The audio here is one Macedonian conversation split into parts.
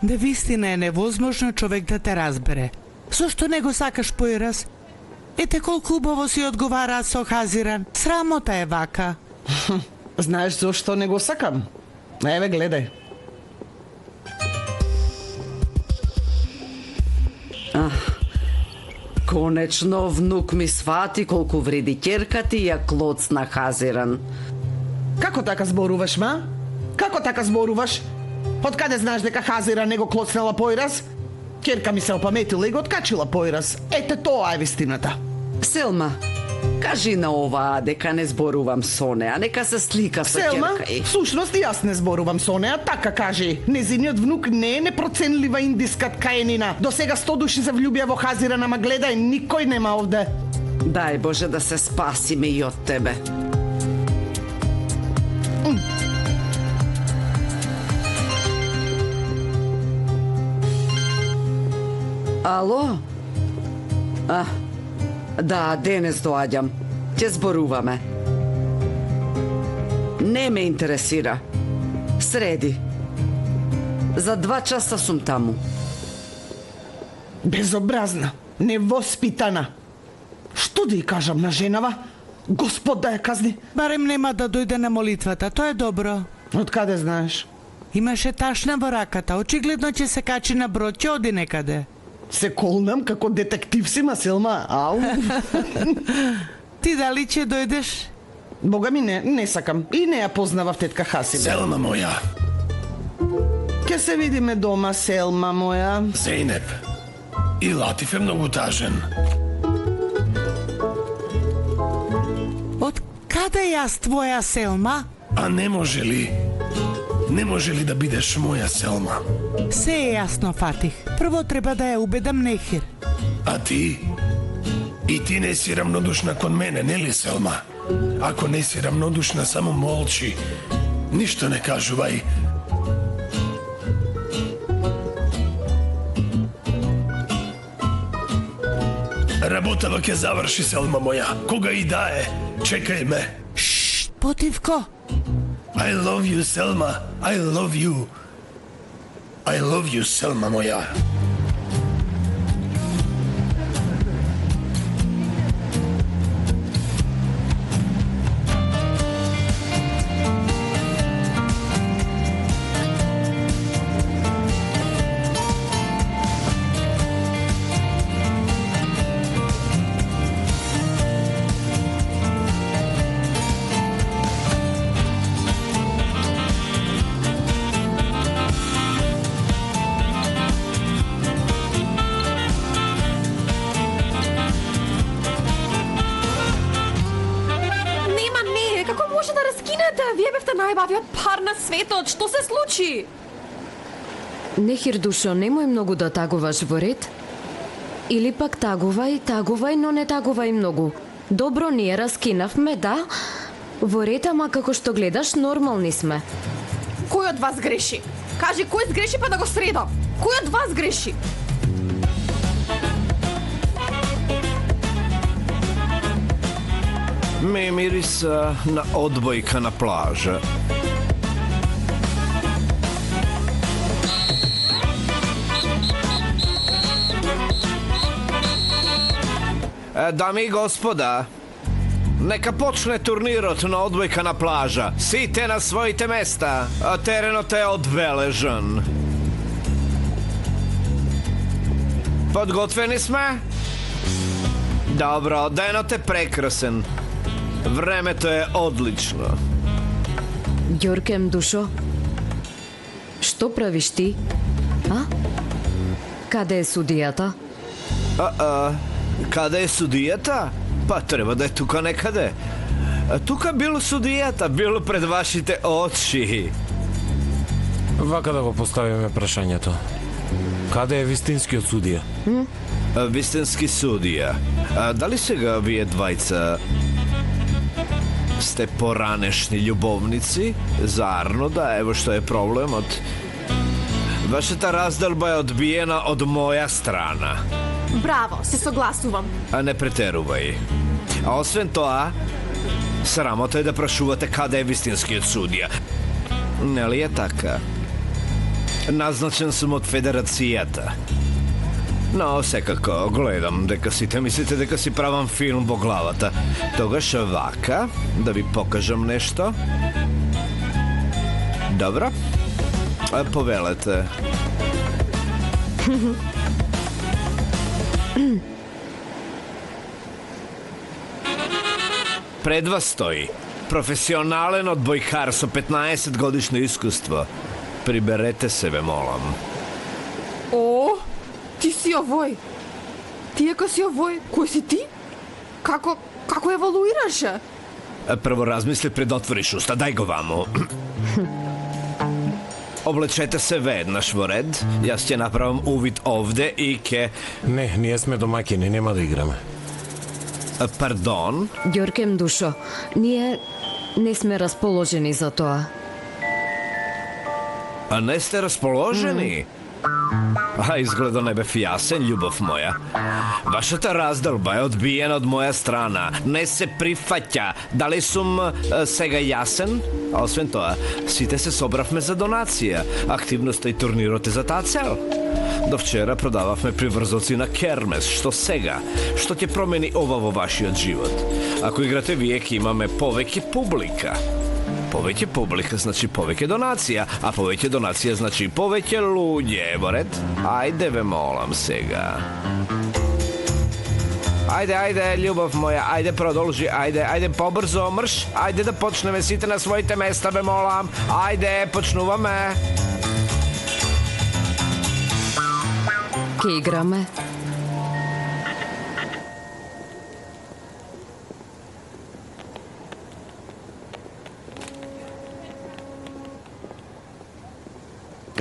Навистина е невозможно човек да те разбере. Зошто не го сакаш поираз? Ете колку убаво си одговара со Хазиран. Срамота е вака. Знаеш зошто не го сакам? Еве, гледај. Конечно, внук ми свати колку вреди ќерка ти ја клоцна Хазиран. Како така зборуваш, ма? Како така зборуваш? Од каде знаеш дека Хазира не го клоцнела поираз? Ќерка ми се опаметила и го откачила поираз. Ете тоа е вистината. Селма, кажи на оваа дека не зборувам со неа, нека се слика со Селма, ќерка и... всушност и јас не зборувам со неа, така кажи. Незиниот внук не е непроценлива индиска ткаенина. До сега 100 души се влюбија во Хазиран, ама гледај, никој нема овде. Дај Боже да се спасиме и од тебе. Ало? Да, денес доаѓам. Ќе зборуваме. Не ме интересира. Среди. За 2 часа сум таму. Безобразна, невоспитана. Што да ја кажам на женава? Господ да ја казни. Барем нема да дојде на молитвата, тоа е добро. Од каде знаеш? Имаше ташна во раката, очигледно ќе се качи на брод, ќе оди некаде. Се колнам како детектив си, ма Селма, ау. Ти дали ќе дојдеш? Бога ми не сакам. И не ја познавав тетка Хасиба. Селма моја. Ке се видиме дома, Селма моја. Зейнеп. И Латиф е многу тажен. Од каде јас твоја Селма? А не може ли? Не може ли да бидеш моја Селма? Се е јасно, Фатих. Прво треба да ја убедам Нехир. А ти? И ти не си равнодушна кон мене, нели Селма? Ако не си равнодушна, само молчи. Ништо не кажувај. Работава ќе заврши, Селма моја. Кога и да е, чекај ме. Шшт, Потивко. I love you, Selma. I love you. I love you, Selma moja. Најбавиот пар на светот, што се случи? Нехир душо, немој многу да тагуваш во ред. Или пак тагувај, но не тагувај многу. Добро, ние раскинавме, да? Во ред, ама како што гледаш, нормални сме. Кој од вас греши? Кажи, кој сгреши па да го средам? Кој од вас греши? Ме мириса на одбојка на плажа. Дами и господа, нека почне турнирот на одбојка на плажа. Сите на своите места, а теренот е одвележан. Подготвени сме? Добро, денот е прекрасен. Времето е одлично. Ѓоркем душо, што правиш ти? А? Каде е судијата? Каде е судијата? Па треба да е тука некаде. Тука бил судијата, бил пред вашите очи. Вака да го поставиме прашањето. Каде е вистинскиот судија? Вистински судија. Дали сега вие двајца сте поранешни љубовници? Зарно да, ево што е проблемот. Вашата разделба е одбиена од моја страна. Браво, се согласувам. А не претерувај. А освен тоа, срамота е да прашувате каде е вистинскиот судија. Нели е така? Назначен сум од Федерацијата. Но секако гледам дека сите мислите дека си правам филм во главата. Тогаш вака, да ви покажам нешто. Добро? Повелете. Пред вас стои професионален одбојкар со 15 годишно искуство. Приберете се, ве молам. О, ти си овој. Ти ако си овој, кој си ти? Како еволуираше? Прво размисли пред да отвориш уста, дај го ваму. Облечете се веднаш во ред, јас ќе направам увид овде и ке... Не, ние сме домаќини, нема да играме. Пардон? Ѓорке Мдушо, ние не сме расположени за тоа. А не сте расположени? А, изгледа не бев јасен, љубов моја. Вашата разделба е одбиена од моја страна. Не се прифаќа. Дали сум сега јасен? А освен тоа, сите се собравме за донација. Активноста и турнирот е за таа цел. До вчера продававме приврзоци на кермес. Што сега? Што ќе промени ова во вашиот живот? Ако играте вие, ќе имаме повеќе публика. Повеќе публика значи повеќе донација, а повеќе донација значи повеќе луѓе, во ред? Ајде ве молам сега. Ајде, љубов моја, ајде продолжи, ајде побрзо, мрш, ајде да почнеме сите на своите места, ве молам. Ајде, почнуваме. Ке играме.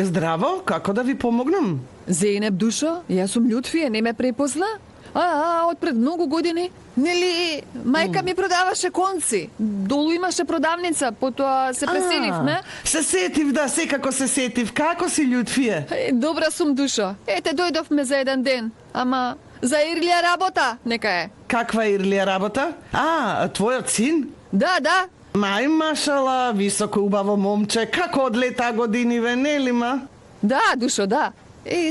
Здраво, како да ви помогнам? Зейнеп Душо, јас сум Љутфија, не ме препозна? Од пред многу години, нели, мајка ми продаваше конци. Долу имаше продавница, потоа се преселивме. Се сетив, да, секако се сетив. Како си, Љутфија? Добра сум, Душо. Ете, дојдовме за еден ден. Ама, за ирлија работа, нека е. Каква ирлија работа? Твојот син? Да. Мај, машала, високо убаво момче. Како одлета годиниве, нели ма? Да, Душо, да.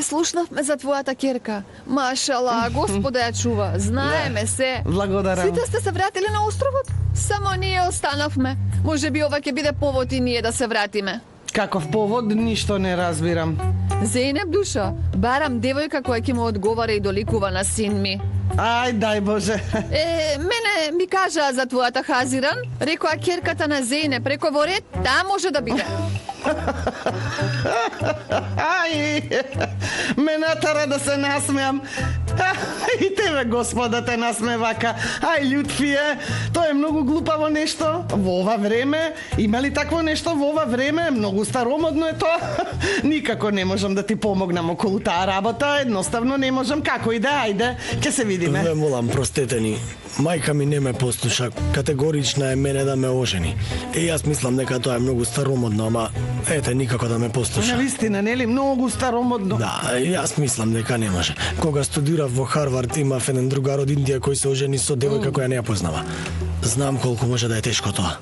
Слушнавме за твојата керка. Машала, Господа ја чува. Знаеме се. Благодарам. Сите сте се вратили на островот? Само ние останавме. Може би ова ќе биде повод и ние да се вратиме. Каков повод, ништо не разбирам. Зейнеп Душо, барам девојка која ќе му одговара и доликува на син ми. Ај, дај Боже. Мене ми кажа за твојата Хазиран, рекоа керката на Зейнеп, преко во ред, таа може да биде. Ај, ме натара да се насмеам. И тебе, Господа, те насме вака. Ај, Љутфија, тоа е многу глупаво нешто. Во ова време, има ли такво нешто во ова време? Многу старомодно е тоа. Никако не можам да ти помогнам околу таа работа, едноставно не можам. Како и да, ајде, ќе се видиме. Ве молам, простете ни. Мајка ми не ме послуша, категорична е мене да ме ожени. Јас мислам дека тоа е многу старомодно, ама ете, никако да ме послуша. Навистина, нели? Многу старомодно. Да, јас мислам дека не може. Кога студирав во Харвард, имав еден другар од Индија кој се ожени со девојка која не ја познава. Знам колку може да е тешко тоа.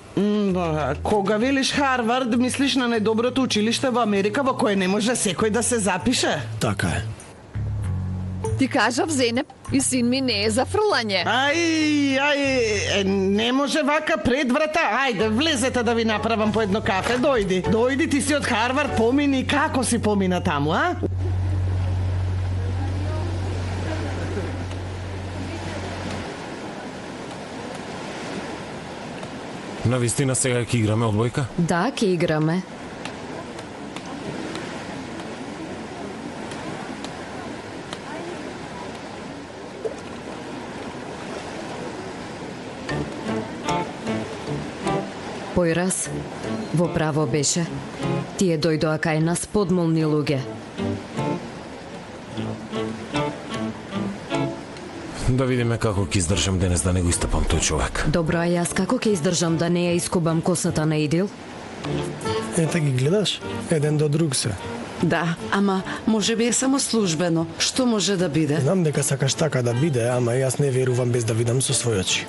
Кога велиш Харвард, мислиш на најдоброто училиште во Америка во кое не може секој да се запише? Така е. Ти кажав, Зейнеп, и син ми не е за фрлање. Не може вака пред врата. Ајде, влезете да ви направам по едно кафе. Дојди, ти си од Харвард, помини. Како си помина таму, а? Навистина сега ќе играме одбојка? Да, ке играме. Појраз, во право беше. Тие дојдоа кај нас подмолни луѓе. Да видиме како ќе издржам денес да не го истапам тој човек. Добро, а јас како ќе издржам да не ја искубам косата на Идил? Ете ги гледаш, еден до друг се. Да, ама може би е само службено. Што може да биде? Знам дека сакаш така да биде, ама јас не верувам без да видам со своји очи.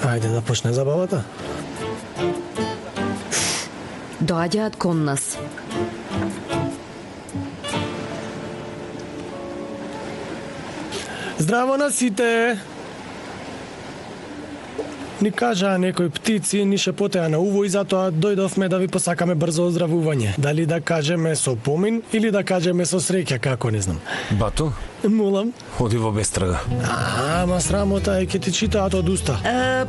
Ајде да почне забавата. Доаѓаат кон нас. Здраво на сите! Ни кажаа некои птици, ни шепотеа на уво и затоа дојдовме да ви посакаме брзо оздравување. Дали да кажеме со помин или да кажеме со среќа, како не знам. Бату, Молам. оди во бестрага. Ама срамота е, ќе ти читаат од уста.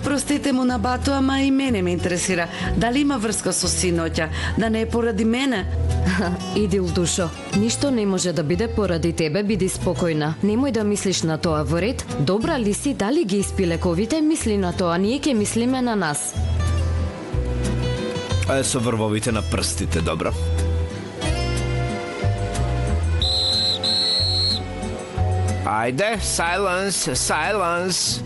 Простете му на Бату, ама и мене ме интересира. Дали има врска со синоќа? Да не е поради мене? Идил душо, ништо не може да биде поради тебе, биди спокојна. Немој да мислиш на тоа, во ред? Добра ли си, дали ги испи лековите, мисли на тоа, ние ќе мислиме на нас. Со врвовите на прстите, добро. Ајде, silence.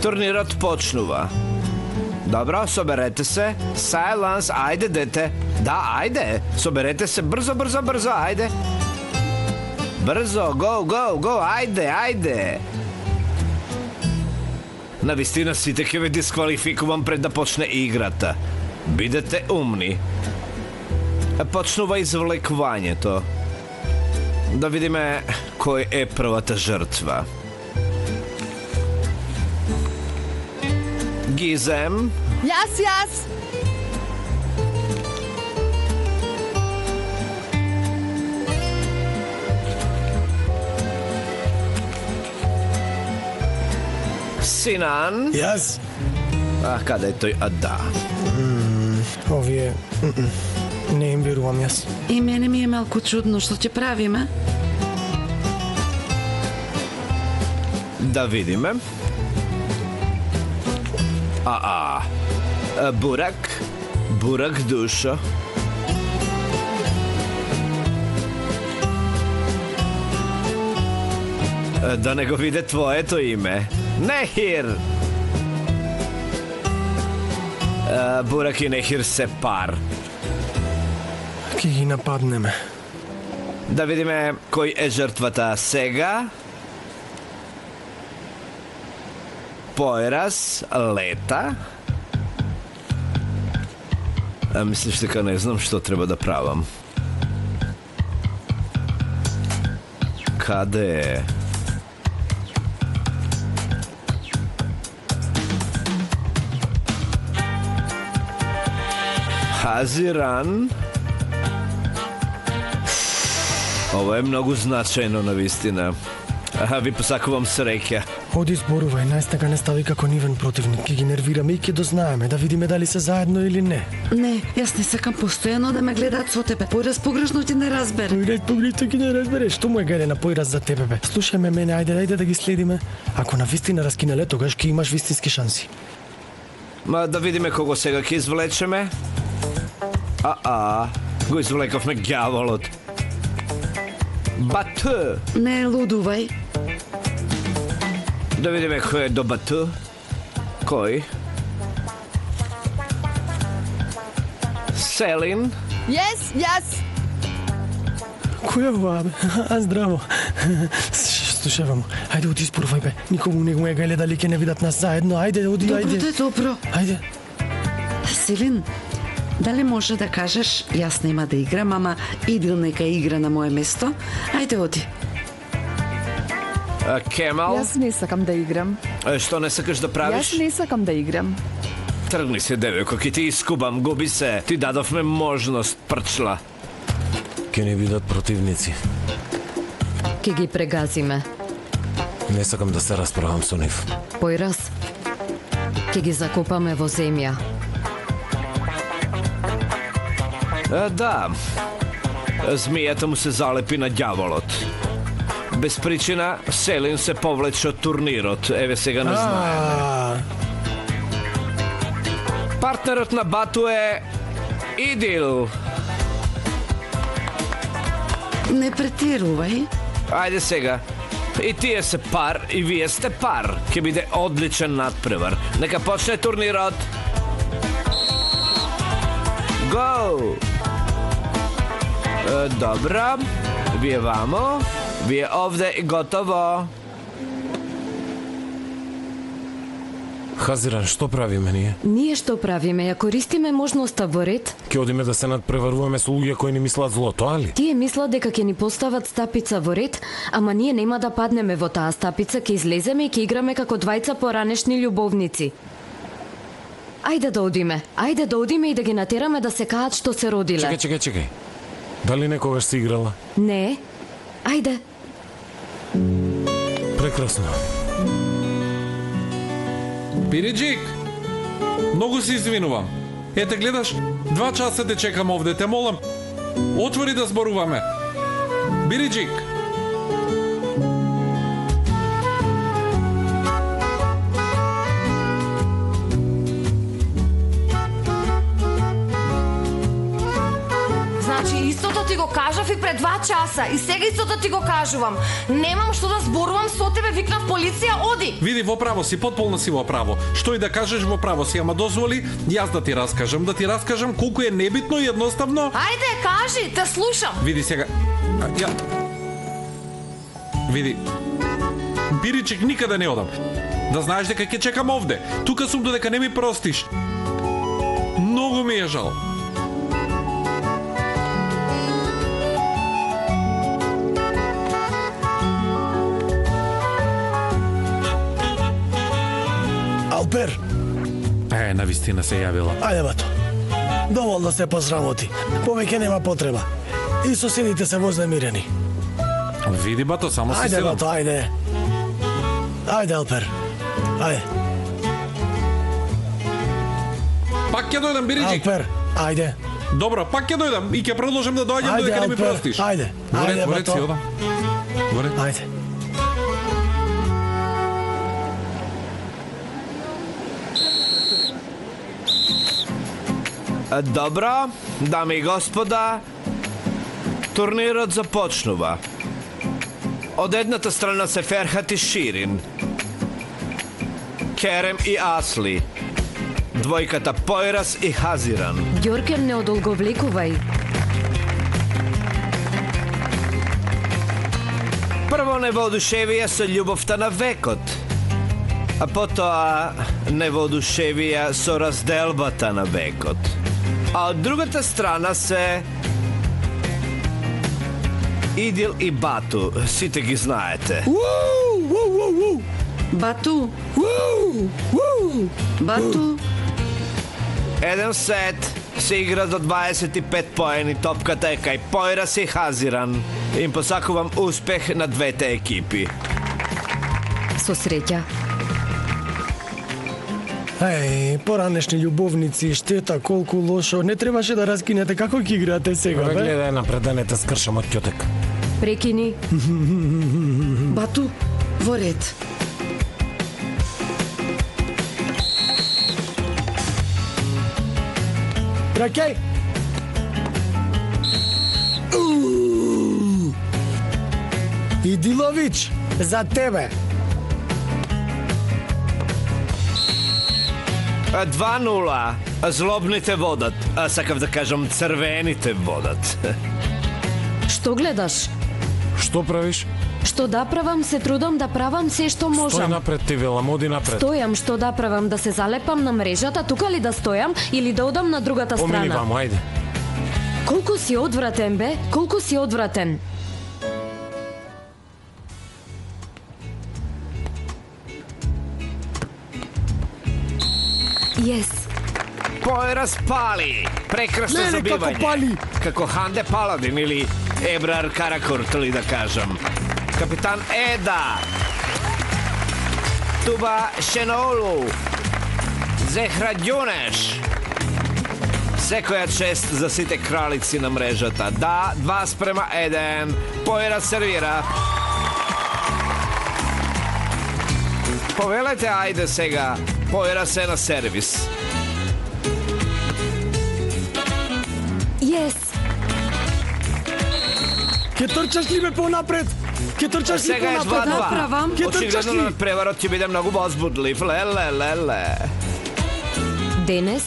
Турнирот почнува. Добро, соберете се. Silence, ајде, дете. Да, ајде. Соберете се брзо, ајде. Брзо, go, ајде. Навистина сите ќе ве дисквалификувам пред да почне играта. Бидете умни. Почнува извлекувањето. Да видиме кој е првата жртва. Гизем. Јас! Синан. Јас? Каде е тој? Да. Овие... Не им верувам јас. И мене ми е малку чудно, што ќе правиме? Да видиме. Бурак душо. Да не го виде твоето име. Нехир! Бурак и Нехир се пар. Ке ги нападнеме. Да видиме кој е жртвата сега. Појрас, Лета. Мислиш дека не знам што треба да правам. Каде е? Хазиран. Ова е многу значајно навистина. Ви посакувам среќа. Оди зборувај, најстака не стави како нивен противник. Ке ги нервираме и ке дознаеме, да видиме дали се заедно или не. Не, јас не сакам постојано да ме гледаат со тебе. Појраз погрешно ќе не разбере. Појраз ќе не разбере. Што му е гајде на појраз за тебе, бе? Слушај ме мене, ајде да ги следиме. Ако на вистина раскинале, тогаш ќе имаш вистински шанси. Да видиме кого сега ќе извлечеме. Го извлековме ѓаволот. Бату. Не лудувај. Да видиме кој е до Бату. Кој? Селин. Јас! Кој е ова, бе? Здраво. Слушавам. Ајде, оди спорувај, бе. Никому не го е гајле дали ќе не видат нас заедно. Ајде, оди, ајде. Добро. Ајде. Селин, дали може да кажеш, јас нема да играм, ама Идил нека игра на моје место? Ајде, оди. Кемал. Јас не сакам да играм. Што не сакаш да правиш? Јас не сакам да играм. Тргни се, девојко, ќе ти искубам, губи се. Ти дадовме можност, прчла. Ке не бидат противници. Ке ги прегазиме. Не сакам да се расправам со нив. Појраз, ке ги закопаме во земја. Да. Змијата му се залепи на ѓаволот. Без причина Селин се повлече од турнирот. Еве сега не знае. Партнерот на Бату е Идил. Не претерувај. Ајде сега. И тие се пар, и вие сте пар. Ќе биде одличен надпревар. Нека почне турнирот. Go! Dobro, vije vamo, vije ovde i gotovo. Хазиран, што правиме ние? Ние што правиме? Ја користиме можноста во ред? Ќе одиме да се надпреваруваме со луѓе кои не мислат зло, тоа ли? Тие мислат дека ќе ни постават стапица во ред, ама ние нема да паднеме во таа стапица, ќе излеземе и ќе играме како двајца поранешни љубовници. Ајде да одиме и да ги натераме да се каат што се родиле. Чекај. Дали некогаш си играла? Не. Ајде. Прекрасно. Бириджик, многу се извинувам. Ете гледаш, 2 часа те чекам овде, те молам. Отвори да зборуваме. Бириджик. Значи, истото ти го кажав и пред 2 часа. И сега истото ти го кажувам. Немам што да зборувам со тебе, викнав полиција, оди! Види, во право си, потполно си во право. Што и да кажеш, во право си, ама дозволи јас да ти раскажам колку е небитно и едноставно. Ајде, кажи, те слушам. Види сега. Види. Биричек, никаде не одам. Да знаеш дека ќе чекам овде. Тука сум додека не ми простиш. Многу ми е жал. Алпер! Навистина се јавила. Ајде, бато. Доволно се посрамоти. Повеќе нема потреба. И соседите се вознемирени. Види, бато, само си Ајде, седам. бато, ајде. Ајде, Алпер. Ајде. Пак ќе дојдам, Бириджик. Алпер, ајде. Добро, пак ќе дојдам и ќе продолжам да доаѓам Ајде, додека не ми Алпер, простиш. ајде. Ајде, Во ред бато. си одам. Во ред. Ајде. Dobro, dame i господа, турнирот започнува. Од едната страна се Ферхат и Ширин, Керем и Асли, двојката Појрас и Хазиран. Ѓорген, не одолговлекувај. Прво невоодушевија со љубовта на векот, а потоа невоодушевија со разделбата на векот. А од другата страна се Идил и Бату, сите ги знаете. Бату. Бату. Еден сет се игра до 25 поени, топката е кај Појрас и Хазиран. Им посакувам успех на двете екипи. Со среќа. Еј, поранешни љубовници, штета, колку лошо. Не требаше да раскинете, како ќе играте сега, бе? Гледај напред да не те скршам од ќотек. Прекини. Бату, во ред. Ракеј! Идилович, за тебе! 2-0. Злобните водат. А сакав да кажам црвените водат. Што гледаш? Што правиш? Што да правам, се трудам да правам се што Стој можам. напред, ти велам, оди напред. Стојам, што да правам, да се залепам на мрежата, тука ли да стојам или да одам на другата Помини страна? вамо, ајде. Колку си одвратен, бе? Колку си одвратен? Yes. Појрас пали. Прекрасно Не, како забивање. пали. Како Ханде Паладин или Ебрар Каракурт ли да кажам. Капитан Еда. Туба Шенолу. Зехра Ѓунеш. Секоја чест за сите кралици на мрежата. Да, 2:1. Појрас сервира. Повелете, ајде сега. Појрас е на сервис. Yes. Ке трчаш ли бе понапред? Ке трчаш ли Сега е понапред? 2:2. правам. Ке трчаш Очигледно ли? на преварот ќе биде многу возбудлив. Леле. Денес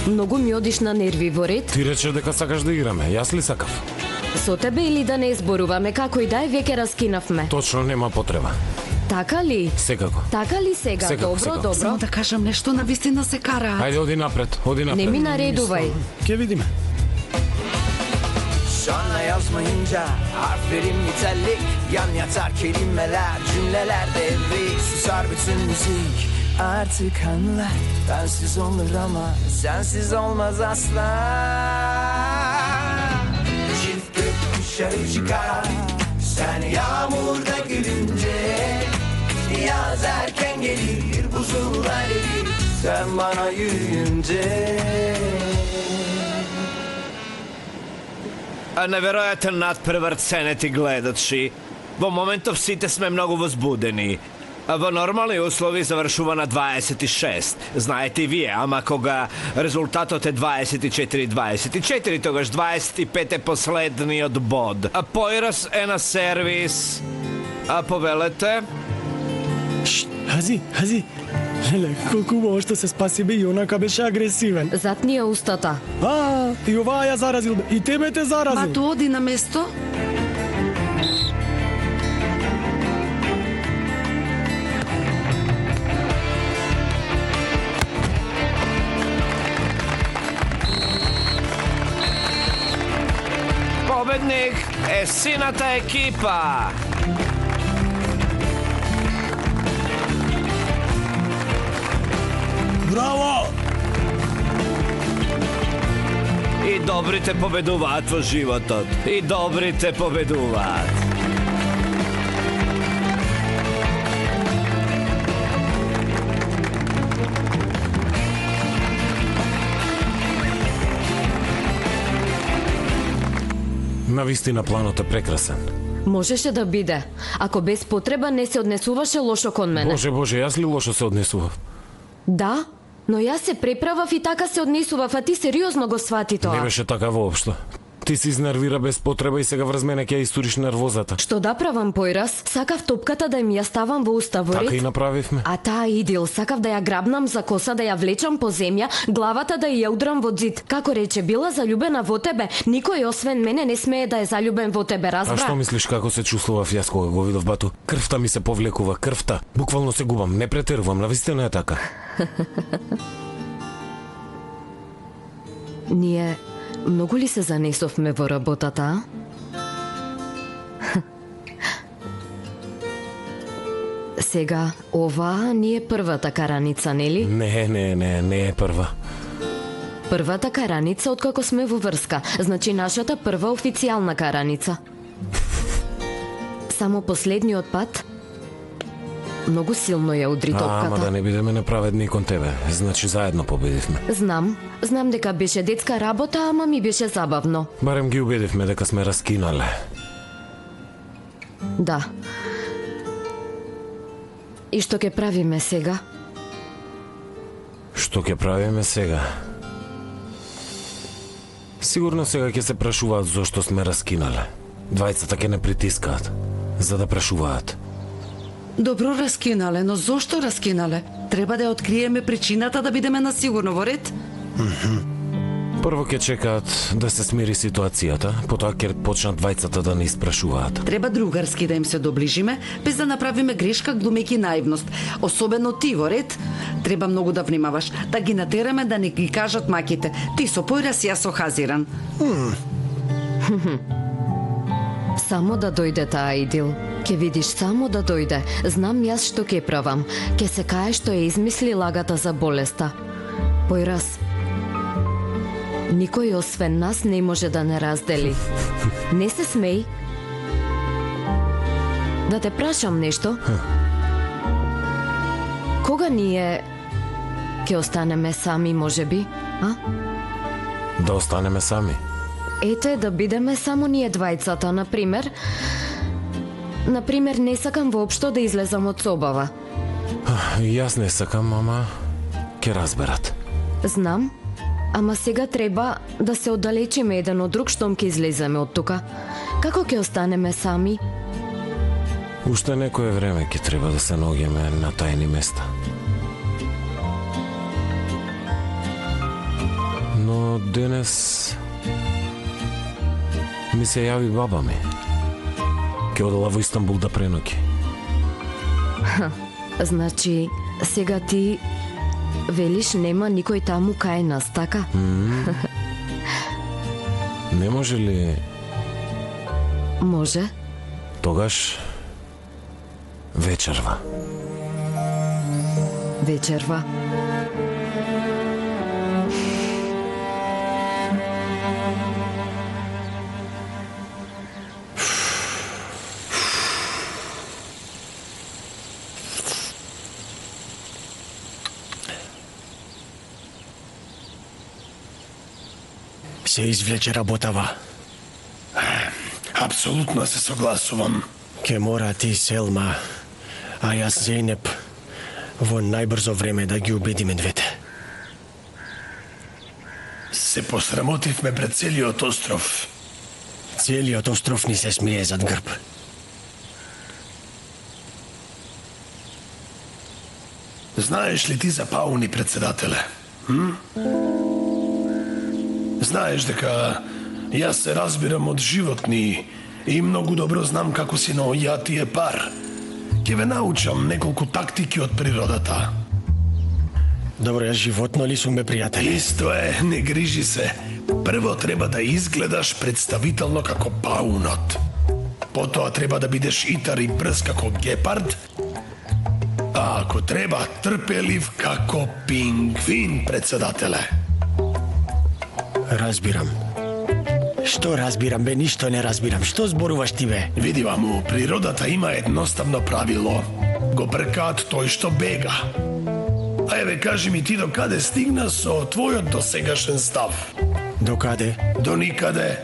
многу ми одиш на нерви, во ред. Ти рече дека сакаш да играме, јас ли сакав? Со тебе или да не зборуваме, како и да е, веќе раскинавме. Точно нема потреба. Така ли? Секако. Така ли сега? Секако, Добро, секако. добро. Само да кажам нешто, на вистина се кара. Ајде, оди напред, оди напред. Не ми наредувај. Ке видиме. Sonra yazmayınca harflerim nitelik, yan yatar kelimeler, cümleler devrik. Susar bütün müzik, artık anlar. Bensiz olur ama sensiz olmaz asla. Çift gök dışarı çıkar, sen yağmurda gülünce. Yaz erken gelir, buzullar erir, sen bana yürüyünce. Неверојатен надпреврт сенети гледачи. Во моментов сите сме многу возбудени. Во нормални услови завршува на 26. Знаете и вие, ама кога резултатот е 24-24, тогаш 25 е последниот бод. А појраз е на сервис. А повелете? Хази. Леле, колку убаво што се спаси бе, и онака беше агресивен. Затнија устата. И оваа ја заразил бе, и тебе те заразил. Бато, оди на место. Победник е сината екипа. Браво! И добрите победуваат во животот. И добрите победуваат. Навистина планот е прекрасен. Можеше да биде. Ако без потреба не се однесуваше лошо кон мене. Боже, јас ли лошо се однесував? Да, но јас се преправав и така се однесував, а ти сериозно го свати тоа. Не беше така воопшто. Ти се изнервира без потреба и сега врз мене ќе ја истуриш нервозата. Што да правам појраз? Сакав топката да им ја ставам во уста во ред. Така и направивме. А таа идил, сакав да ја грабнам за коса, да ја влечам по земја, главата да ја удрам во зид. Како рече, била заљубена во тебе. Никој освен мене не смее да е заљубен во тебе, разбра? А што мислиш како се чувствував јас кога го видов бату? Крвта ми се повлекува, крвта. Буквално се губам, не претерувам, навистина е така. Ние многу ли се занесовме во работата? Сега, оваа не е првата караница, нели? Не е прва. Првата караница откако сме во врска, значи нашата прва официјална караница. Само последниот пат многу силно ја удри топката. Ама да не бидеме неправедни кон тебе, значи заедно победивме. Знам дека беше детска работа, ама ми беше забавно. Барем ги убедивме дека сме раскинале. Да. И што ќе правиме сега? Што ќе правиме сега? Сигурно сега ќе се прашуваат зошто сме раскинале. Двајцата ќе не притискаат, за да прашуваат. Добро раскинале, но зошто раскинале? Треба да ја откриеме причината да бидеме на сигурно во ред? Прво ќе чекаат да се смири ситуацијата, потоа ќе почнат двајцата да не испрашуваат. Треба другарски да им се доближиме, без да направиме грешка глумејќи наивност. Особено ти во ред, треба многу да внимаваш, да ги натераме да не ги кажат маките. Ти со појраз, јас со Хазиран. Само да дојде таа идил. Ке видиш, само да дојде. Знам јас што ке правам. Ке се кае што ја измисли лагата за болеста. Појраз, никој освен нас не може да не раздели. Не се смеј. Да те прашам нешто? Кога ние ке останеме сами, можеби? А? Да останеме сами? Ете, да бидеме само ние двајцата, например. Например, не сакам воопшто да излезам од собава. Јас не сакам, ама ќе разберат. Знам, ама сега треба да се оддалечиме еден од друг штом ќе излеземе од тука. Како ќе останеме сами? Уште некое време ќе треба да се наоѓаме на тајни места. Но денес Ми се јави баба ми. Ке одела во Истанбул да преноќи. Значи, сега ти велиш нема никој таму кај нас, така? Не може ли... Може. Тогаш... вечерва. Вечерва. Се извлече работава. Апсолутно се согласувам. Ке мора ти, Селма, а јас Зейнеп, во најбрзо време да ги убедиме двете. Се посрамотивме пред целиот остров. Целиот остров ни се смие зад грб. Знаеш ли ти за Пауни, председателе? Знаеш дека јас се разбирам од животни и многу добро знам како си на оја тие пар. Ќе ве научам неколку тактики од природата. Добро, јас животно ли сум, бе, пријатели? Исто е, не грижи се. Прво треба да изгледаш представително како паунот. Потоа треба да бидеш итар и брз како гепард. А ако треба, трпелив како пингвин, председателе. Разбирам. Што разбирам, бе? Ништо не разбирам. Што зборуваш ти, бе? Види, маму, природата има едноставно правило. Го бркаат тој што бега. А еве, кажи ми ти до каде стигна со твојот досегашен став? До каде? До никаде.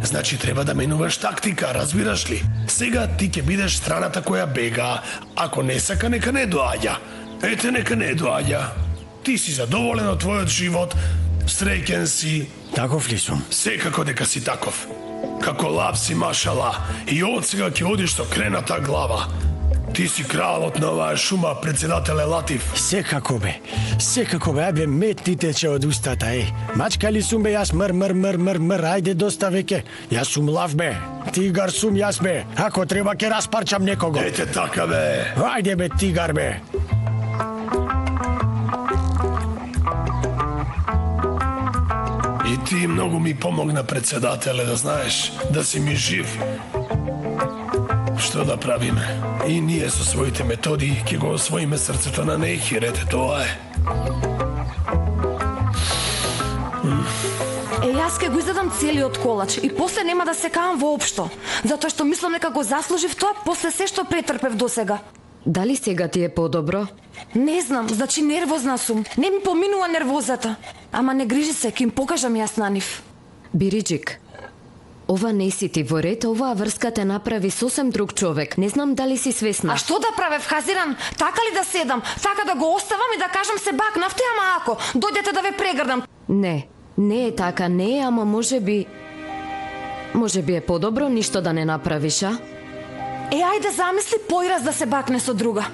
Значи треба да менуваш тактика, разбираш ли? Сега ти ќе бидеш страната која бега. Ако не сака, нека не доаѓа. Ете, нека не доаѓа. Ти си задоволен од твојот живот, среќен си. Таков ли сум? Секако дека си таков. Како лав си, машала, и од сега ќе одиш со крената глава. Ти си кралот на оваа шума, председателе Латиф. Секако, бе. Секако, бе. Ајде, мет ти тече од устата, Мачка ли сум, бе, јас мр. Ајде, доста веќе. Јас сум лав, бе. Тигар сум јас, бе. Ако треба, ќе распарчам некого. Ете така, бе. Ајде, бе, тигар, бе. И ти многу ми помогна, председателе, да знаеш, да си ми жив. Што да правиме? И ние со своите методи ќе го освоиме срцето на Нехир, ете тоа е. Јас ке го изедам целиот колач и после нема да се каам воопшто, затоа што мислам дека го заслужив тоа после се што претрпев досега. Дали сега ти е подобро? Не знам, значи нервозна сум. Не ми поминува нервозата. Ама не грижи се, ќе им покажам јас на нив. Бириджик, ова не си ти во ред, оваа врска те направи сосем друг човек. Не знам дали си свесна. А што да правев, Хазиран? Така ли да седам? Така да го оставам и да кажам се бакнавте, ама ако дојдете да ве прегрдам? Не, не е така, не е, ама може би е подобро ништо да не направиш, а? Ајде замисли Појраз да се бакне со друга.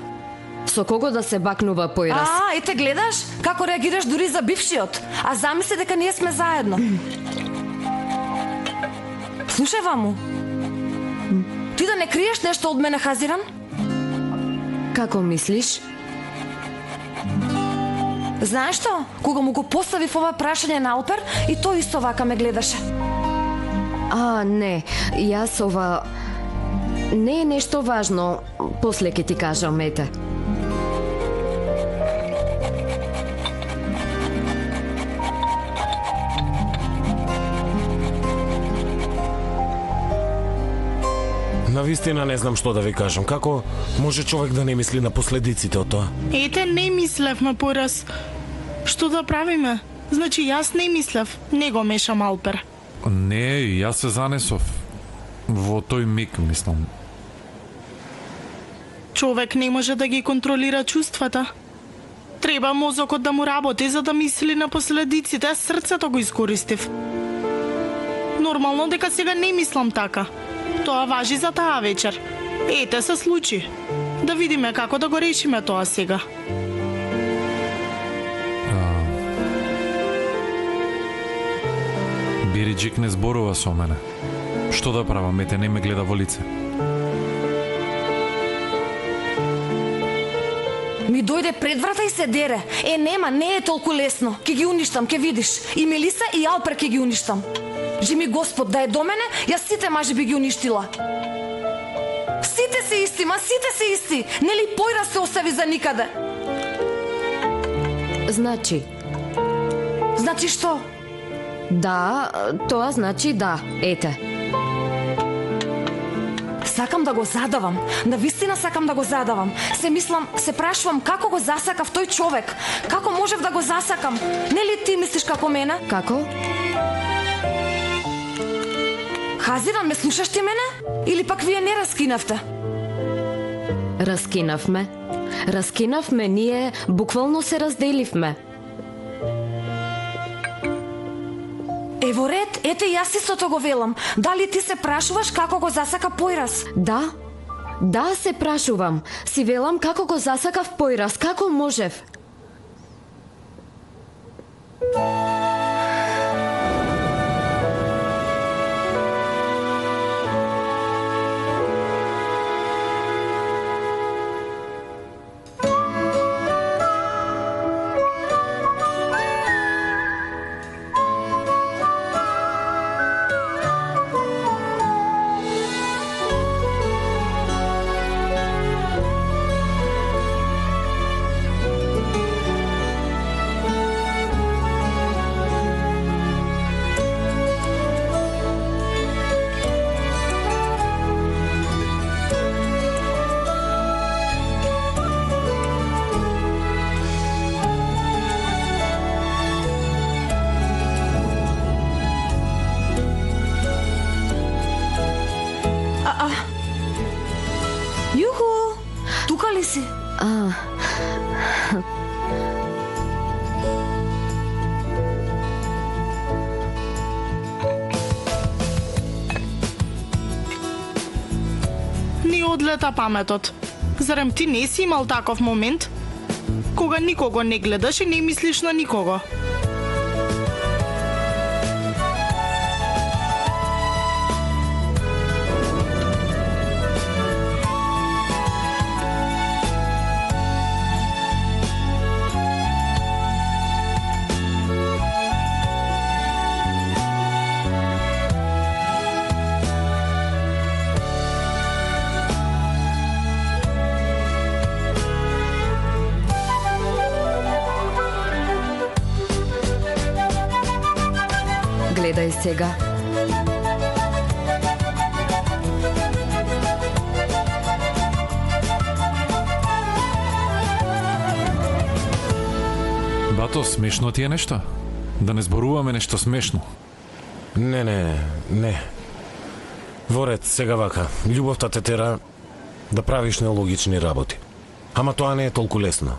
Со кого да се бакнува Појраз? Ете гледаш како реагираш дури за бившиот. А замисли дека ние сме заедно. Слушај, Ваму. Ти да не криеш нешто од мене, Хазиран? Како мислиш? Знаеш што? Кога му го поставив ова прашање на Алпер, и тој исто вака ме гледаше. Не, јас ова... Не е нешто важно, после ќе ти кажам, ете. Навистина не знам што да ви кажам. Како може човек да не мисли на последиците од тоа? Ете, не мислевме, Појраз. Што да правиме? Значи, јас не мислев. Не го мешам Алпер. Не, јас се занесов. Во тој миг, мислам. Човек не може да ги контролира чувствата. Треба мозокот да му работи за да мисли на последиците, а срцето го искористив. Нормално дека сега не мислам така. Тоа важи за таа вечер. Ете се случи. Да видиме како да го решиме тоа сега. Бириджик не зборува со мене. Што да правам, ете не ме гледа во лице. Ми дојде пред врата и се дере. Нема, не е толку лесно. Ке ги уништам, ке видиш. И Мелиса и Алпер ке ги уништам. Жи ми Господ, да е до мене, јас сите мажи би ги уништила. Сите се исти, ма сите се исти. Нели Појрас се остави за никаде? Значи, Значи што? да, тоа значи да, ете. Сакам да го задавам. Навистина сакам да го задавам. Се мислам, се прашувам како го засакав тој човек. Како можев да го засакам? Нели ти мислиш како мене? Како? Хазиран, ме слушаш ти мене? Или пак вие не раскинавте? Раскинавме. Раскинавме, ние буквално се разделивме. Ево ред, ете јас истото го велам. Дали ти се прашуваш како го засака Појрас? Да, да се прашувам. Си велам како го засакав Појрас, како можев? Јуху! Тука ли си? Ни одлета паметот. Зарем ти не си имал таков момент? Кога никого не гледаш и не мислиш на никого? Гледај сега. Бато, смешно ти е нешто? Да не зборуваме нешто смешно. Не. Во ред, сега вака. Љубовта те тера да правиш нелогични работи. Ама тоа не е толку лесно.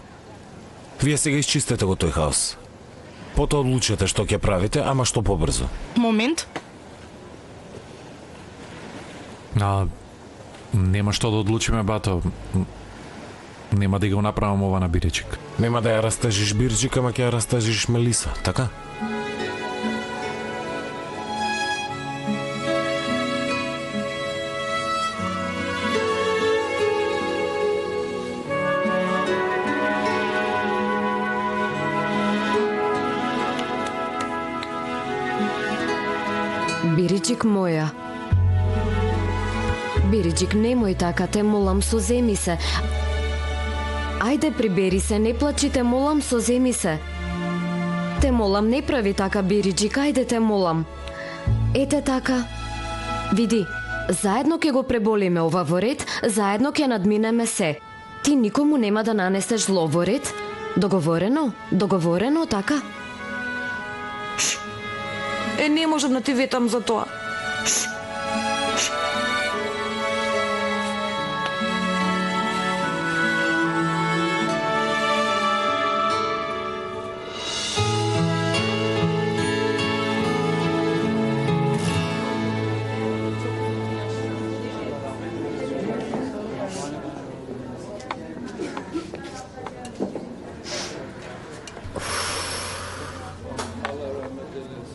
Вие сега исчистете го тој хаос. Потоа одлучете што ќе правите, ама што побрзо. Момент. Нема што да одлучиме, бато. Нема да го направам ова на Биричик. Нема да ја растажиш Бирджик, ама ќе ја растажиш Мелиса, така? Бириджик моја. Бириджик, немој така, те молам, соземи се. Ајде, прибери се, не плачи, те молам, соземи се. Те молам, не прави така, Бириджик, ајде, те молам. Ете така. Види, заедно ќе го преболиме ова, во ред, заедно ќе надминеме се. Ти никому нема да нанесеш зло, во ред? Договорено? Договорено, така? Не можам да ти ветам за тоа.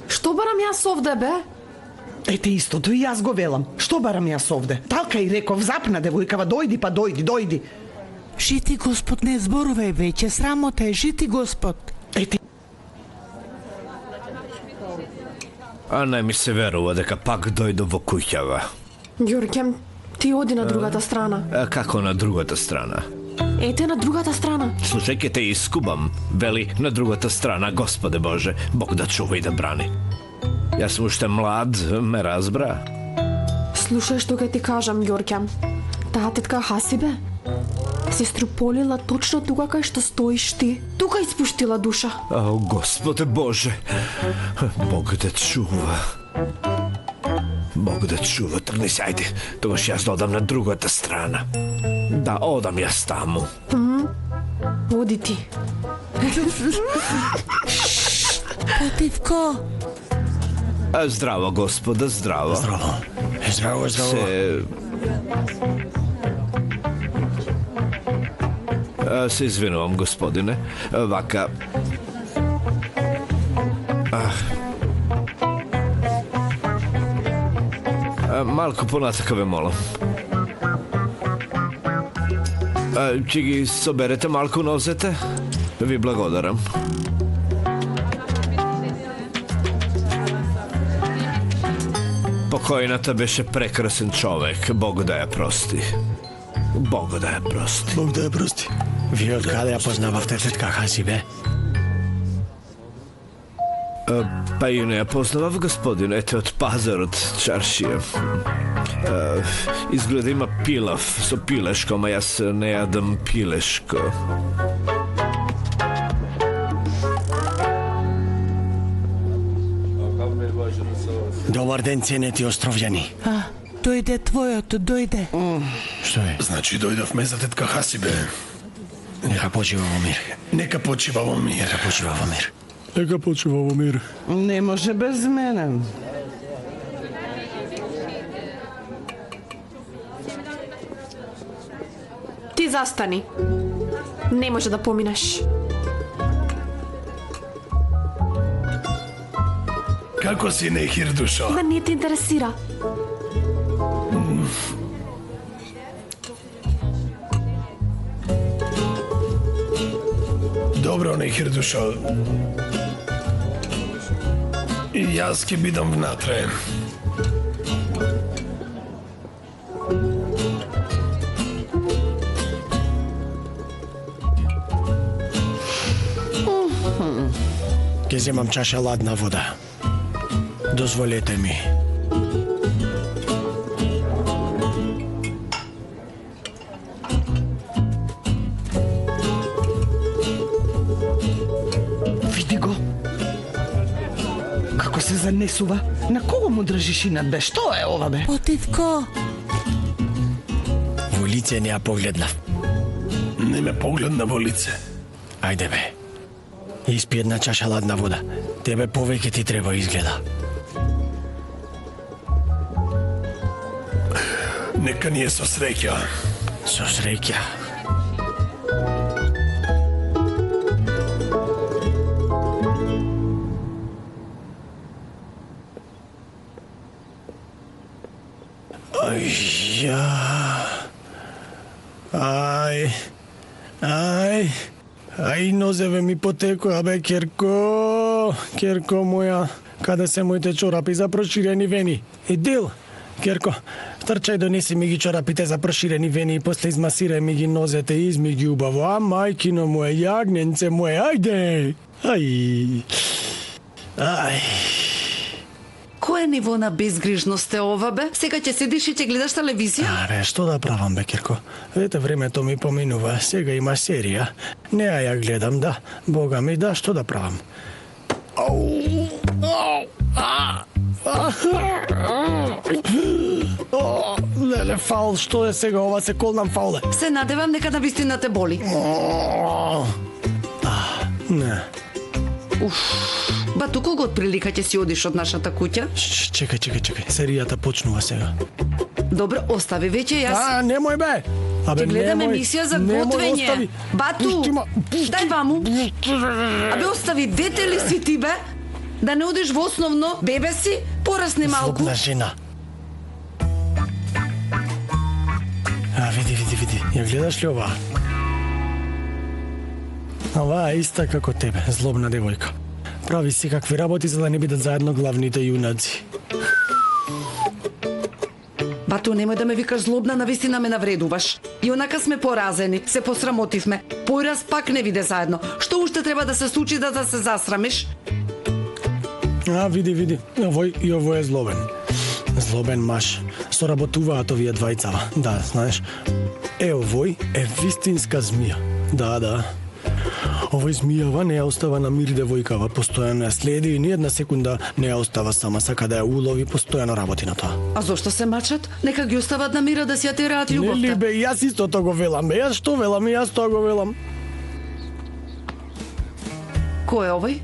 Што барам јас овде, бе? Ете истото и јас го велам. Што барам јас овде? Талка и реков, запна девојкава, дојди па дојди, дојди. Жити Господ, не зборувај веќе, срамота е, жити Господ. Ете. А не ми се верува дека пак дојде во куќава. Ѓорѓе, ти оди на другата страна. Како на другата страна? Ете на другата страна. Слушај, ке те искубам, вели на другата страна, Господе Боже, Бог да чува и да брани. Јас сум уште млад, ме разбра? Слушај што ќе ти кажам, Ѓорѓе. Таа тетка Хасибе се струполила точно тука кај што стоиш ти. Тука испуштила душа. О, Господе Боже, Бог да чува. Бог да чува, тргни се, ајде, тогаш јас да одам на другата страна. Да одам јас таму. Оди ти. Потивко. Здраво, Господа, здраво. Здраво. Здраво, здраво. Се извинувам, господине. Вака... Малку понатака ве молам. Ќе ги соберете малку нозете? Ви благодарам. Покојната беше прекрасен човек. Бог да ја прости. Бог да ја прости. Бог да ја прости. Вие од каде ја познававте тетка Хасибе? Па и не ја познавав, господин, ете од пазарот, чаршија. Изгледа има пилав со пилешко, ама јас не јадам пилешко. Добар ден, ценети островјани. Дојде твојото, дојде. Што е? Значи дојдовме за тетка Хасибе. Нека почива во мир. Нека почива во мир. Нека почива во мир. Нека почива во мир. Не може без мене. Ти застани. Не може да поминеш. Како си, Нехир душо? Ма не те интересира. Добро, Нехир душо. И јас ќе бидам внатре. Ке земам чаша ладна вода. Дозволете ми. Види го. Како се занесува? На кого му држиш инат, бе? Што е ова, бе? Потивко. Во лице не ја погледнав. Не ме погледна во лице. Ајде бе. Испи една чаша ладна вода. Тебе повеќе ти треба изгледа. Нека ни е со среќа. Со среќа. Ај, нозеве ми потекоа, бе, Керко. Керко моја, каде се моите чорапи за проширени вени? Идил, Керко, трчај донеси ми ги чорапите за проширени вени и после измасирај ми ги нозете и изми ги убаво. А, мајкино моje, јагненце моje, ајде! Ај. Кое ниво на безгрижност е ова, бе? Сега ќе седиш и ќе гледаш телевизија? Аре, што да правам, бе, Керко? Ете, времето ми поминува, сега има серија. Не ја гледам, да. Бога ми, да, што да правам? Леле, фаул, што е сега ова, се колнам фауле. Се надевам дека на вистина те боли. Не. Ба, туку го од прилика ќе си одиш од нашата куќа? Чекај, серијата почнува сега. Добро, остави веќе јас. Немој бе. Ќе гледам емисија за готвење. Бату, дај ваму. Абе, остави, дете ли си ти, бе? Да не одиш во основно, бебе си, порасни малку. Злобна жена. Види. Ја гледаш ли ова? Ова е иста како тебе, злобна девојка. Прави секакви работи за да не бидат заедно главните јунаци. Бату, немој да ме викаш злобна, навистина ме навредуваш. И онака сме поразени, се посрамотивме. Појраз пак не виде заедно. Што уште треба да се случи да се засрамиш? Види. Ово е злобен. Злобен маж. Соработуваат овие двајцава. Да, знаеш. Овој е вистинска змија. Да. Овој змијава не ја остава на мир девојкава, постојано ја следи и ни една секунда не ја остава сама, сака да ја улови, постојано работи на тоа. А зошто се мачат? Нека ги остават на мира да си ја тераат љубовта. Нели бе, јас исто тоа го велам. Јас што велам, јас тоа го велам. Кој е овој?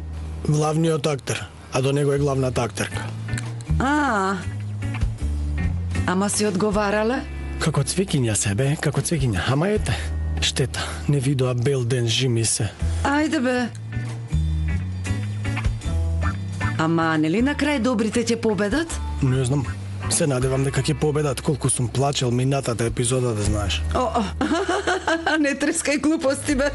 Главниот актер, а до него е главната актерка. Ама си одговарале? Како цвекиња себе, како цвекиња. Ама ете, штета, не видоа бел ден, жими се. Ајде бе. Ама нели на крај добрите ќе победат? Не знам. Се надевам дека ќе победат, колку сум плачел минатата епизода, да знаеш. Не трескај глупости бе.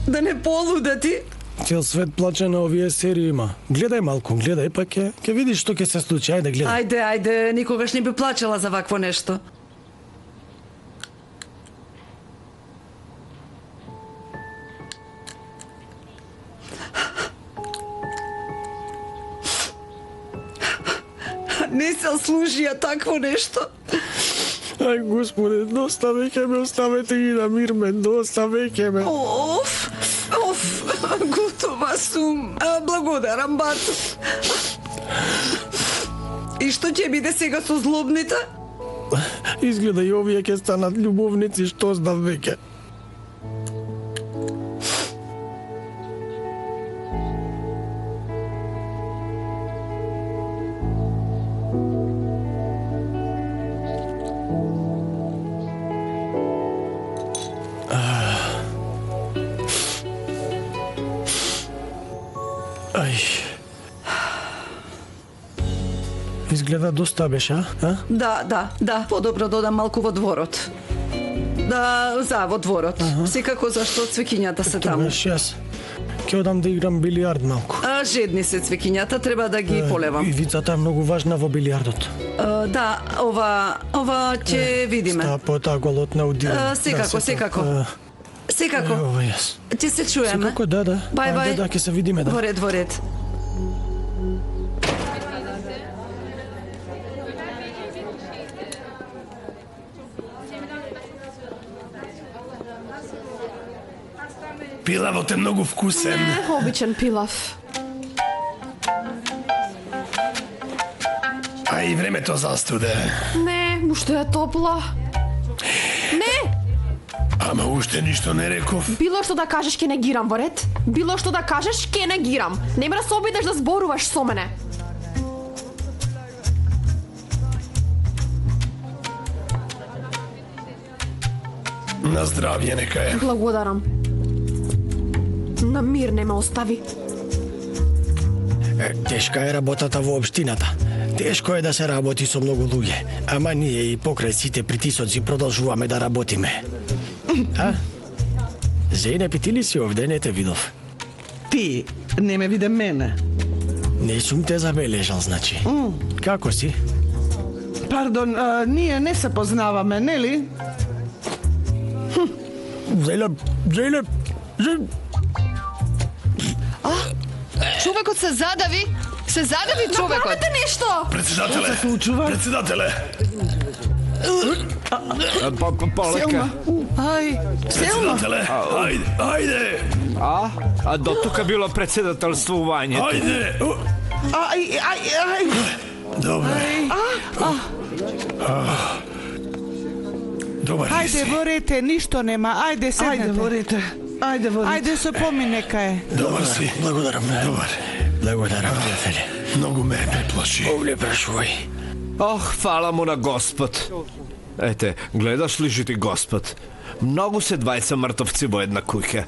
Да не полуда ти. Цел свет плаче на овие серии има. Гледај малку, гледај, па ќе видиш што ќе се случи. Ајде, гледај. Ајде, никогаш не би плачела за вакво нешто. Не се служија такво нешто. Ај, Господи, доста веќе ме оставете ги на мир, ме, доста веќе ме. Оф, готова сум. Благодарам, бат. И што ќе биде сега со злобните? Изгледа и овие ќе станат љубовници, што знам веќе. Изгледа доста беше, а? Да, подобро додам малку во дворот. Во дворот. Секако зашто цвекињата се таму. Тогаш јас ќе одам да играм билиард малку. Жедни се цвекињата, треба да ги полевам. Ивицата е многу важна во билиардот. Да, ова ќе видиме. Ста пота голотна удира. Секако. Ова јас. Ќе се чуеме. Секако, да. Бај. Да, ќе се видиме, да. Во ред. Пилавот е многу вкусен. Обичен пилав. А и времето застуде. Не, уште е топло. Не! Ама уште ништо не реков. Било што да кажеш ке не гирам во ред. Било што да кажеш ке не гирам. Не мора се обидеш да зборуваш со мене. На здравје нека е. Благодарам. На мир не ме остави. Тешка е работата во општината. Тешко е да се работи со многу луѓе, ама ние и покрај сите притисоци продолжуваме да работиме. Зејнеп, ти ли си овде? Не те видов. Ти не ме виде мене. Не сум те забележал, значи. Како си? Пардон, ние не се познаваме, нели? Зејнеп. Човекот се задави човекот. Направете нешто! Председателе. Полека. Председателе, ајде. А до тука било председателствувањето. Ајде. Добре. Добар. Ајде ворете, ништо нема. Ајде седнете. Ајде се помине кај. Добар си. Благодарам. Благодарам, пријатели. Многу ме преплаши. Овле прашувај. Фала му на Господ. Ете, гледаш ли жити Господ? Многу се двајца мртовци во една куќа.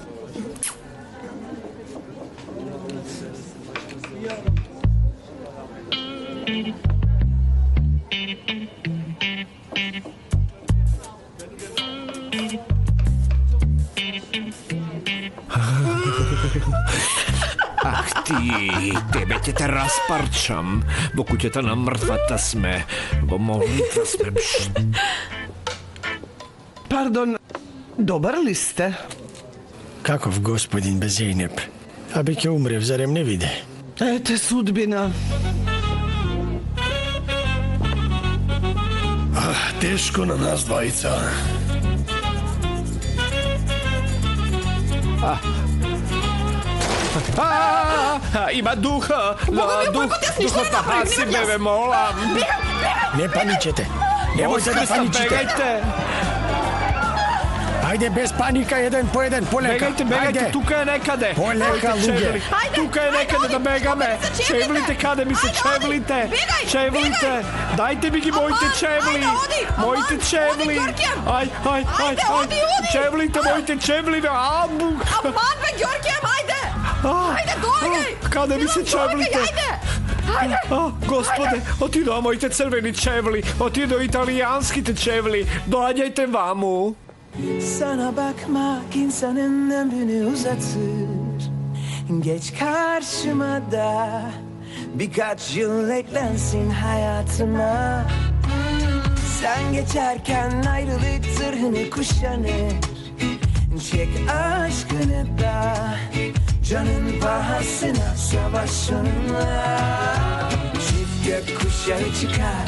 ти, тебе ќе те распарчам. Во куќата на мртвата сме. Во молитва сме. Пардон, добар ли сте? Каков господин Безейнеп? Абе ќе умрев, зарем не виде? Ете судбина. Тешко на нас двајца. Има духа! Духот на Хаси, бебе, молам! Не паничете! Немојте да паничите! Бегајте! Ајде без паника, еден по еден, полека. Бегајте, тука е некаде. Полека, луѓе. Тука е некаде да бегаме. Чевлите, каде ми се чевлите? Чевлите. Дајте ми ги моите чевли. Моите чевли. Ај. Чевлите, моите чевли. Аман, бе, Ѓорѓе, ајде. Ајде, доаѓај. Каде ми се чевлите? Господе, отидоа моите црвени чевли. Отидоа италијанските чевли. Доаѓајте ваму. Sana bakmak insanın ömrünü uzatır. Geç karşıma da birkaç yıl eklensin hayatıma. Sen geçerken ayrılık zırhını kuşanır. Çek aşkını da canın pahasına savaş onunla. Çift gökkuşağı çıkar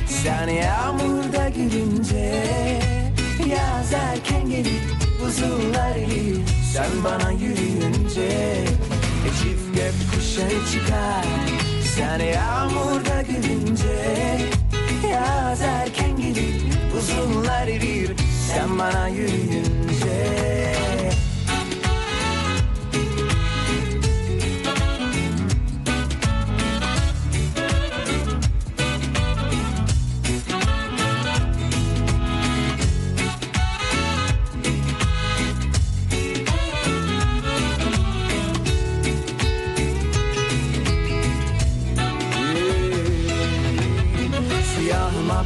sen yağmurda gülünce. Yaz erken gelir, buzullar erir, sen bana yürüyünce. Çift gökkuşağı çıkar, sen yağmurda gülünce. Yaz erken gelir, buzullar erir, sen bana yürüyünce.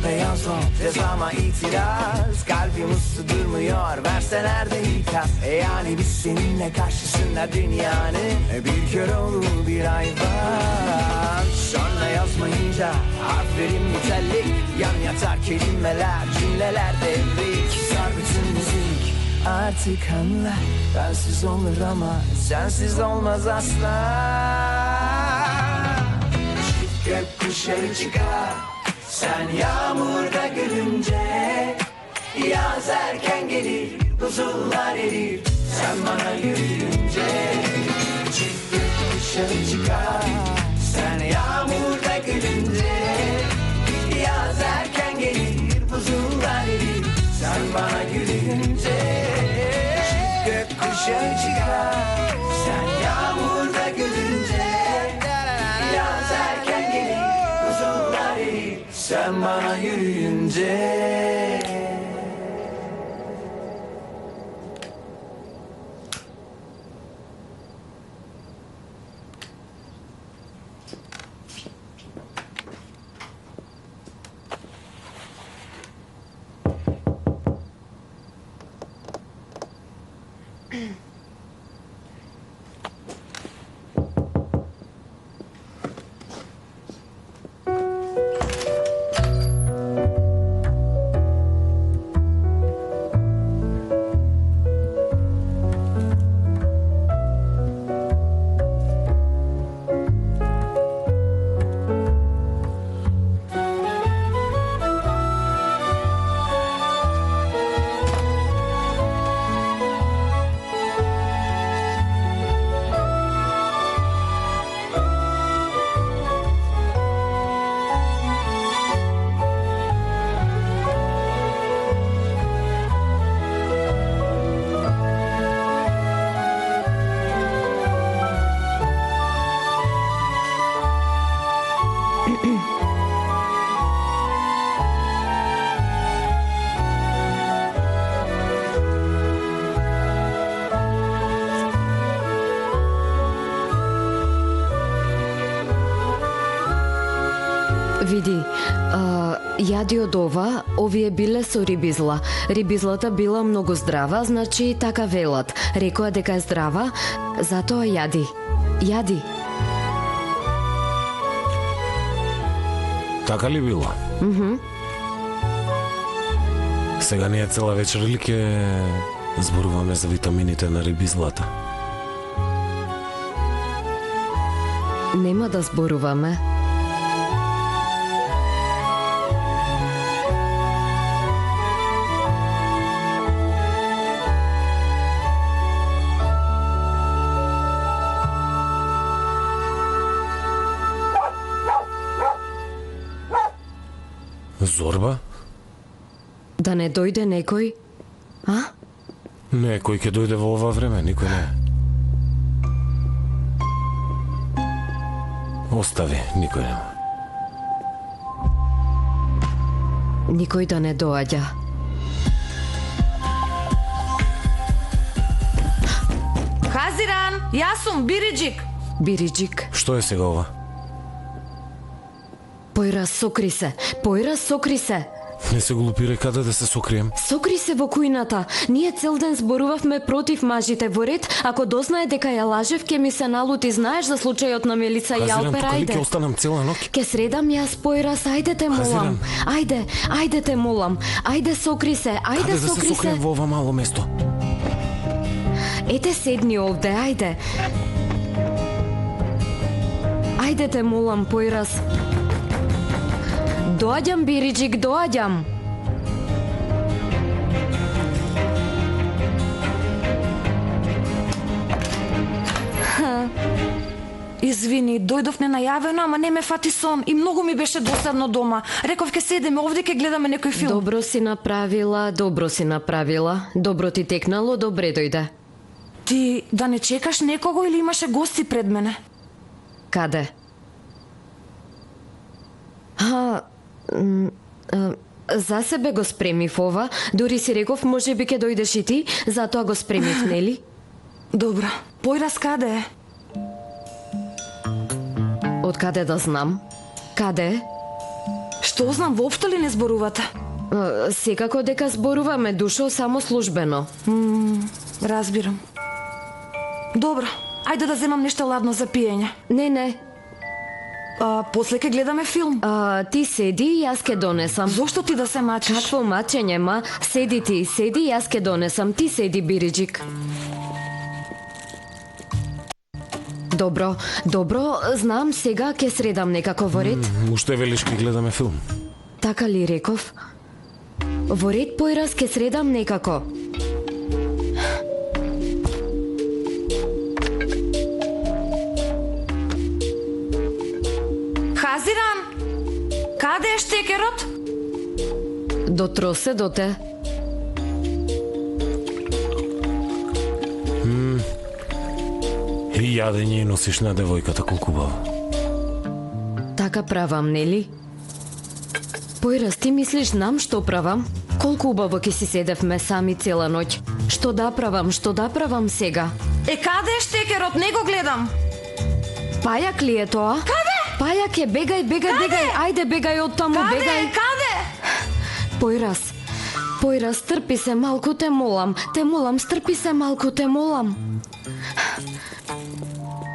Beyaz ol, cezama itiraz. Kalbim uslu durmuyor, verseler de ikaz. Yani biz seninle karşısında dünyanın bir kör olur bir ay var. Sonra yazmayınca harflerim nitelik. Yan yatar kelimeler, cümleler devrik. Sar bütün müzik, artık anla. Bensiz olur ama sensiz olmaz asla. Çift gökkuşağı çıkar, sen yağmurda gülünce. Yaz erken gelir, buzullar erir, sen bana yürüyünce. Çift gökkuşağı çıkar, sen yağmurda gülünce. Yaz erken gelir, buzullar erir, sen bana yürüyünce. Çift gökkuşağı çıkar, sen yağmurda gülünce. Yaz erken gelir, buzullar erir, sen bana yürüyünce. Види, јади од ова, овие биле со рибизла. Рибизлата била многу здрава, значи така велат. Рекоа дека е здрава, затоа јади. Јади. Така ли било? Сега ние цела вечер ли ке зборуваме за витамините на риби злата? Нема да зборуваме. Зорба? Да не дојде некој? А? Некој ќе дојде во ова време, никој не. Остави, никој нема. Никој да не доаѓа. Хазиран, јас сум Бириџик. Бириџик. Што е сега ова? Појраз сокри се. Појраз сокри се. Не се глупирај, каде да се сокрием? Сокри се во кујната. Ние цел ден зборувавме против мажите. Во ред, ако дознае дека ја лажев, ке ми се налути. Знаеш за случајот на Мелица и Алпер, тука ли ајде. ќе останам цела ноќ? Ке средам јас појраз, ајде те молам. Ајде, ајде те молам. Ајде сокри се, ајде Каде да се сокри се. сокрием во ова мало место? Ете седни овде, ајде. Ајде те молам појраз. Доаѓам, Бириџик, доаѓам. Извини, дојдов ненајавено, ама не ме фати сон и многу ми беше досадно дома. Реков ке седеме овде, ке гледаме некој филм. Добро си направила, добро си направила. Добро ти текнало, добре дојде. Ти да не чекаш некого или имаше гости пред мене? Каде? За себе го спремив ова, дури си реков можеби ќе дојдеш и ти, затоа го спремив, нели? Добро. Појраз каде е? Од каде да знам? Каде е? Што знам, воопшто ли не зборувате? Секако дека зборуваме, душо, само службено. Разбирам. Добро, ајде да земам нешто ладно за пиење. Не. После ке гледаме филм. Ти седи и јас ке донесам. Зошто ти да се мачиш? Какво мачење, ма? Седи ти, седи, јас ке донесам. Ти седи, Бириџик. Добро, знам, сега ке средам некако во ред. Уште велиш ке гледаме филм. Така ли реков? Во ред појраз ке средам некако. Хазиран, каде е штекерот? Дотросе до те. И јадење и носиш на девојката колку убаво. Така правам, нели? Појраз, ти мислиш знам што правам? Колку убаво ке си седевме сами цела ноќ. Што да правам сега? Каде е штекерот? Не го гледам. Пајак ли е тоа? Каде? Пајак е, бегај, ајде бегај од таму, бегај. Каде? Појраз, трпи се малку, те молам, стрпи се малку, те молам.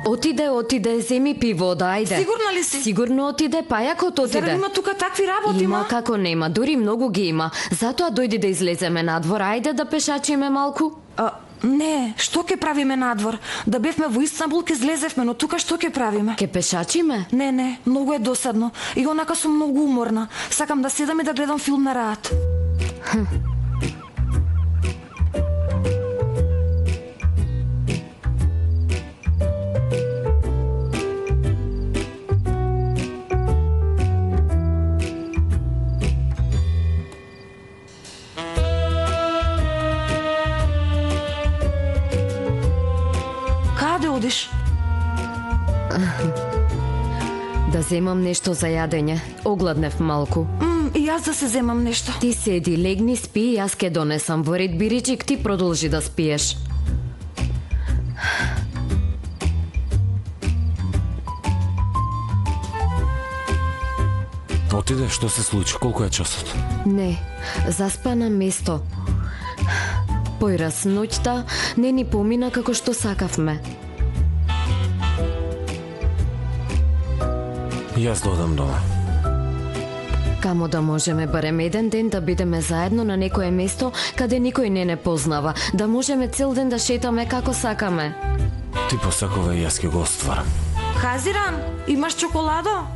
Отиде, земи пи вода, ајде. Сигурна ли си? Сигурно отиде, пајакот отиде. Зарем има тука такви работи, Има, како нема, дури многу ги има. Затоа дојди да излеземе надвор, ајде да пешачиме малку. Не, што ќе правиме надвор? Да бевме во Истанбул ке злезевме, но тука што ќе правиме? Ке пешачиме? Не, многу е досадно. И онака сум многу уморна. Сакам да седам и да гледам филм на раат. Одиш? Да земам нешто за јадење. Огладнев малку. И јас да се земам нешто. Ти седи, легни, спи, јас ке донесам. Во ред, Бириџик, ти продолжи да спиеш. Отиде, што се случи? Колку е часот? Не, заспа на место. Појраз ноќта не ни помина како што сакавме. Јас додам дома. Камо да можеме барем еден ден да бидеме заедно на некое место каде никој не познава, да можеме цел ден да шетаме како сакаме. Ти посакува и јас ќе го остварам. Хазиран, имаш чоколадо?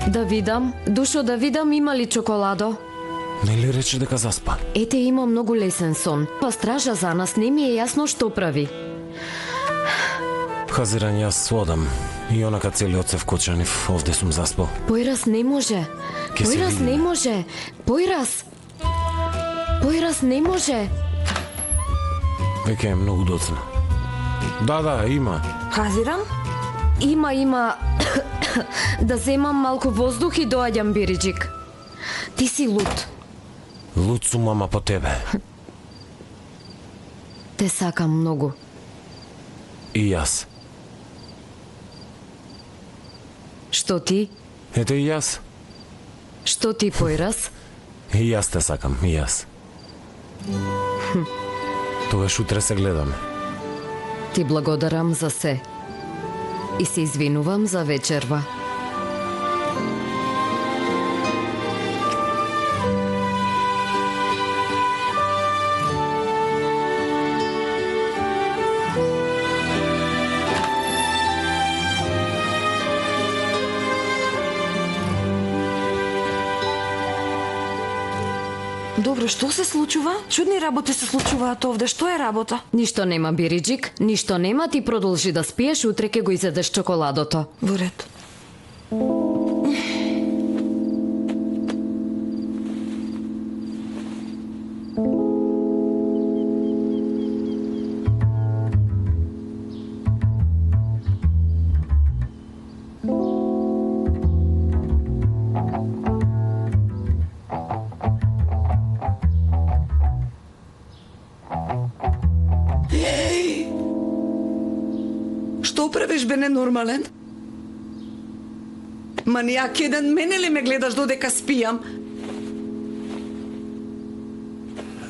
Да видам, Душо, да видам има ли чоколадо? Нели рече дека заспа? Ете, има многу лесен сон. Па стража за нас, не ми е јасно што прави. Хазиран, јас одам. И онака целиот се вкочанив, овде сум заспал. Појрас не може. Ке се Појрас видиме. не може. Појрас. Појрас не може. Веќе е многу доцна. Да, има. Хазиран? Има. Да земам малку воздух и доаѓам, Бириџик. Ти си луд. Луд сум, ама по тебе. Те сакам многу. И јас. Што ти? Ете и јас. Што ти, Појрас? И јас те сакам, и јас. Тогаш утре се гледаме. Ти благодарам за се. И се извинувам за вечерва. Добро, што се случува? Чудни работи се случуваат овде. Што е работа? Ништо нема, Бириџик. Ништо нема, ти продолжи да спиеш, утре ќе го изедеш чоколадото. Во ред. Што правиш, бе, ненормален? Манијак еден, мене ли ме гледаш додека спијам?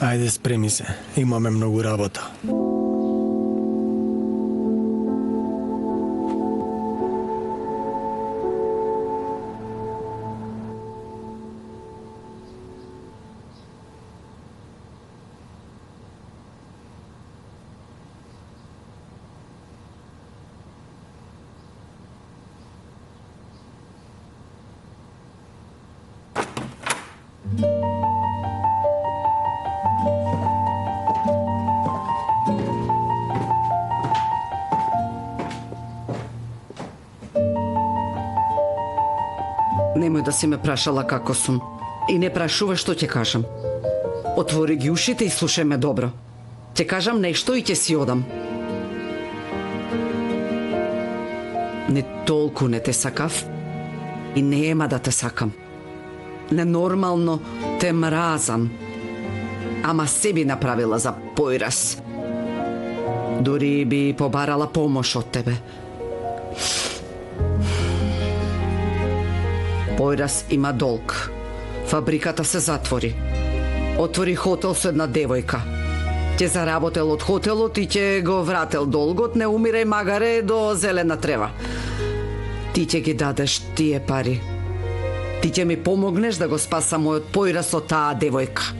Ајде, спреми се. Имаме многу работа. Немој да си ме прашала како сум. И не прашува што ќе кажам. Отвори ги ушите и слушај ме добро. Ќе кажам нешто и ќе си одам. Не толку не те сакав и нема да те сакам. Ненормално те мразам. Ама се би направила за Појрас. Дури би побарала помош од тебе. Појрас има долг. Фабриката се затвори. Отвори хотел со една девојка. Ќе заработел од хотелот и ќе го врател долгот, не умирај магаре до зелена трева. Ти ќе ги дадеш тие пари. Ти ќе ми помогнеш да го спасам мојот Појрас од таа девојка.